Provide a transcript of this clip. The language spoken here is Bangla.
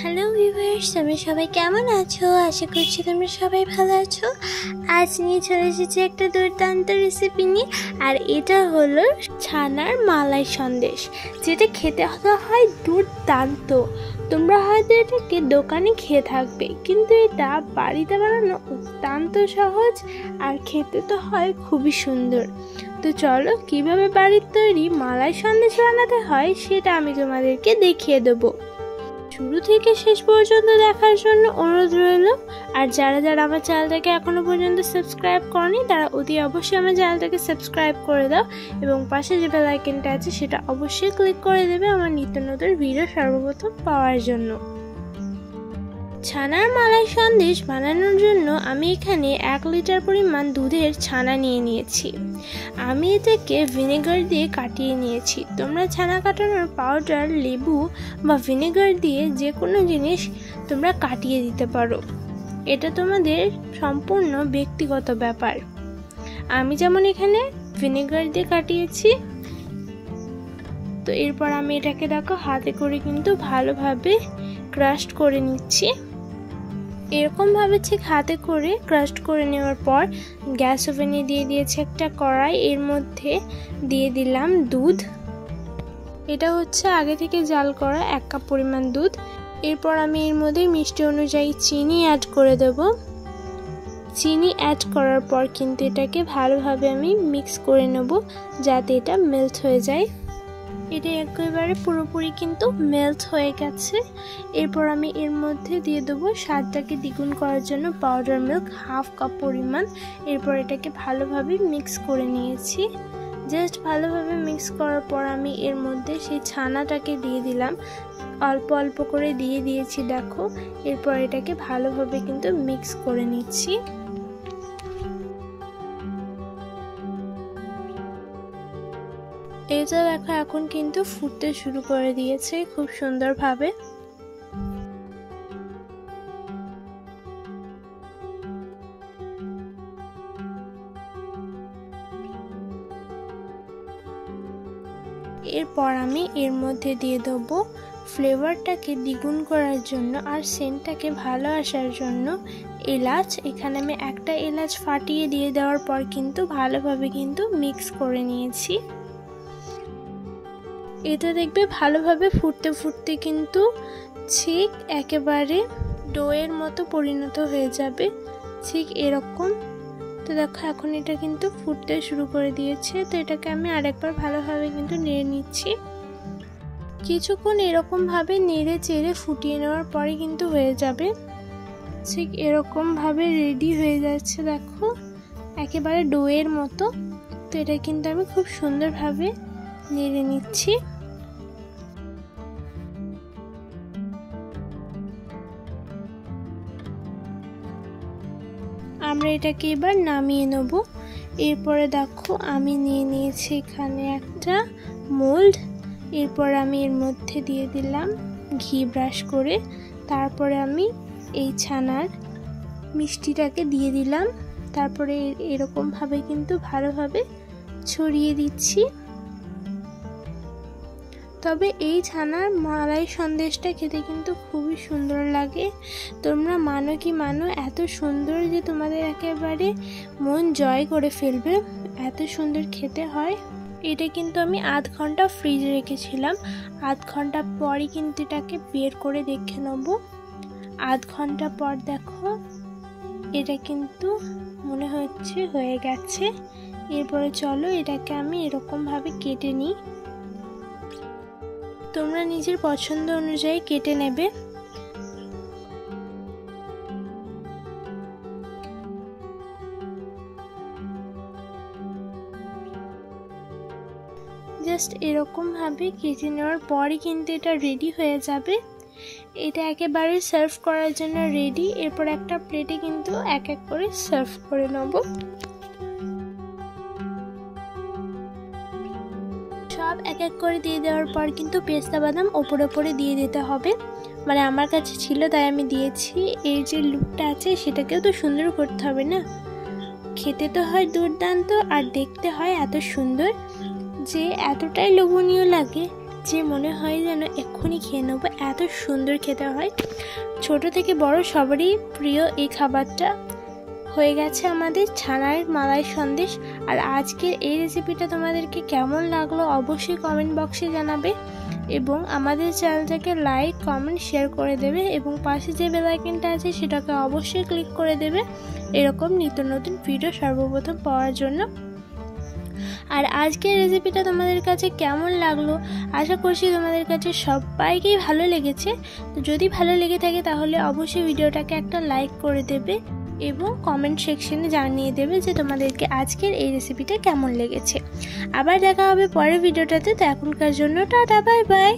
হ্যালো ভিউয়ার্স, তোমরা সবাই কেমন আছো? আশা করছি তোমরা সবাই ভালো আছো। আজ নিয়ে চলে এসেছি একটা দুর্দান্ত রেসিপি নিয়ে, আর এটা হলো ছানার মালাই সন্দেশ, যেটা খেতে হয় দুর্দান্ত। তোমরা হয়তো এটাকে দোকানে খেয়ে থাকবে, কিন্তু এটা বাড়িতে বানানো অত্যন্ত সহজ আর খেতে তো হয় খুবই সুন্দর। তো চলো কিভাবে বাড়ির তৈরি মালাই সন্দেশ বানাতে হয় সেটা আমি তোমাদেরকে দেখিয়ে দেবো। শুরু থেকে শেষ পর্যন্ত দেখার জন্য অনুরোধ রইল। আর যারা যারা আমার চ্যানেলটাকে এখনো পর্যন্ত সাবস্ক্রাইব করনি তারা অতি অবশ্যই আমার চ্যানেলটাকে সাবস্ক্রাইব করে দাও, এবং পাশে যে বেল আইকনটা আছে সেটা অবশ্যই ক্লিক করে দেবে আমার নিত্য নতুন ভিডিও সর্বপ্রথম পাওয়ার জন্য। ছানার মালাই সন্দেশ বানানোর জন্য আমি এখানে 1 লিটার পরিমাণ দুধের ছানা নিয়ে নিয়েছি। আমি এটাকে ভিনেগার দিয়ে কাটিয়ে নিয়েছি। তোমরা ছানা কাটানোর পাউডার, লেবু বা ভিনেগার দিয়ে যে কোনো জিনিস তোমরা কাটিয়ে দিতে পারো, এটা তোমাদের সম্পূর্ণ ব্যক্তিগত ব্যাপার। আমি যেমন এখানে ভিনেগার দিয়ে কাটিয়েছি। তো এরপর আমি এটাকে দেখো হাতে করে কিন্তু ভালোভাবে ক্রাশ করে নিচ্ছি। এরকমভাবে ঠিক হাতে করে ক্রাশ করে নেওয়ার পর গ্যাস ওভেনে দিয়ে দিয়েছি একটা কড়াই। এর মধ্যে দিয়ে দিলাম দুধ। এটা হচ্ছে আগে থেকে জাল করা 1 কাপ পরিমাণ দুধ। এরপর আমি এর মধ্যে মিষ্টি অনুযায়ী চিনি অ্যাড করে দেব। চিনি অ্যাড করার পর কিন্তু এটাকে ভালোভাবে আমি মিক্স করে নেব, যাতে এটা মেল্ট হয়ে যায়। এটা একেবারে পুরোপুরি কিন্তু মেল্ট হয়ে গেছে। এরপর আমি এর মধ্যে দিয়ে দেবো স্বাদটাকে দ্বিগুণ করার জন্য পাউডার মিল্ক 1/2 কাপ পরিমাণ। এরপর এটাকে ভালোভাবে মিক্স করে নিয়েছি। জাস্ট ভালোভাবে মিক্স করার পর আমি এর মধ্যে সেই ছানাটাকে দিয়ে দিলাম। অল্প অল্প করে দিয়ে দিয়েছি দেখো। এরপর এটাকে ভালোভাবে কিন্তু মিক্স করে নিচ্ছি। এটা দেখো এখন কিন্তু ফুটতে শুরু করে দিয়েছে খুব সুন্দরভাবে। এরপর আমি এর মধ্যে দিয়ে দেবো ফ্লেভারটাকে দ্বিগুণ করার জন্য আর সেন্টটাকে ভালো আসার জন্য এলাচ। এখানে আমি একটা এলাচ ফাটিয়ে দিয়ে দেওয়ার পর কিন্তু ভালোভাবে কিন্তু মিক্স করে নিয়েছি। এটা দেখবে ভালোভাবে ফুটতে ফুটতে কিন্তু ঠিক একেবারে ডোয়ের মতো পরিণত হয়ে যাবে, ঠিক এরকম। তো দেখো এখন এটা কিন্তু ফুটতে শুরু করে দিয়েছে। তো এটাকে আমি আরেকবার ভালোভাবে কিন্তু নেড়ে নিচ্ছি। কিছুক্ষণ এরকমভাবে নেড়ে চেড়ে ফুটিয়ে নেওয়ার পরে কিন্তু হয়ে যাবে। ঠিক এরকমভাবে রেডি হয়ে যাচ্ছে দেখো, একেবারে ডোয়ের মতো। তো এটা কিন্তু আমি খুব সুন্দরভাবে নেড়ে নিচ্ছি। আমরা এটাকে এবার নামিয়ে নেব। এরপরে দেখো আমি নিয়ে নিয়েছি এখানে একটা মোল্ড। এরপর আমি এর মধ্যে দিয়ে দিলাম ঘি ব্রাশ করে। তারপরে আমি এই ছানার মিষ্টিটাকে দিয়ে দিলাম। তারপরে এরকমভাবে কিন্তু ভালোভাবে ছড়িয়ে দিচ্ছি। তবে এই ছানার মালাই সন্দেশটা খেতে কিন্তু খুবই সুন্দর লাগে। তোমরা মানো কি মানো, এত সুন্দর যে তোমাদের একেবারে মন জয় করে ফেলবে, এত সুন্দর খেতে হয়। এটা কিন্তু আমি আধ ঘন্টা ফ্রিজে রেখেছিলাম। আধ ঘন্টা পরই কিন্তু এটাকে বের করে দেখে নেব। আধ ঘন্টা পর দেখো এটা কিন্তু মনে হচ্ছে হয়ে গেছে। এরপরে চলো এটাকে আমি এরকমভাবে কেটে নিই। তোমরা নিজের পছন্দ অনুযায়ী কেটে নেবে। জাস্ট এরকমভাবে কেটে নেওয়ার পরই কিন্তু এটা রেডি হয়ে যাবে। এটা একেবারে সার্ভ করার জন্য রেডি। এরপর একটা প্লেটে কিন্তু এক এক করে সার্ভ করে নেব। সব এক এক করে দিয়ে দেওয়ার পর কিন্তু পেস্তা বাদাম ওপরে ওপরে দিয়ে দিতে হবে। মানে আমার কাছে ছিল তাই আমি দিয়েছি। এই যে লুকটা আছে সেটাকেও তো সুন্দর করতে হবে না, খেতে তো হয় দুর্দান্ত আর দেখতে হয় এত সুন্দর যে এতটাই লোভনীয় লাগে যে মনে হয় যেন এক্ষুনি খেয়ে নেবো, এত সুন্দর খেতে হয়। ছোট থেকে বড় সবারই প্রিয় এই খাবারটা। হয়ে গেছে আমাদের ছানার মালাই সন্দেশ। আর আজকের এই রেসিপিটা তোমাদেরকে কেমন লাগলো অবশ্যই কমেন্ট বক্সে জানাবে, এবং আমাদের চ্যানেলটাকে লাইক কমেন্ট শেয়ার করে দেবে, এবং পাশে যে বেল আইকনটা আছে সেটাকে অবশ্যই ক্লিক করে দেবে এরকম নিত্য নতুন ভিডিও সর্বপ্রথম পাওয়ার জন্য। আর আজকের রেসিপিটা তোমাদের কাছে কেমন লাগলো আশা করছি তোমাদের কাছে সবাইকেই ভালো লেগেছে। তো যদি ভালো লেগে থাকে তাহলে অবশ্যই ভিডিওটাকে একটা লাইক করে দেবে এবং কমেন্ট সেকশনে জানিয়ে দেবে যে তোমাদেরকে আজকের এই রেসিপিটা কেমন লেগেছে। আবার দেখা হবে পরের ভিডিওটাতে। তো এখনকার জন্য টাটা, বাই বাই।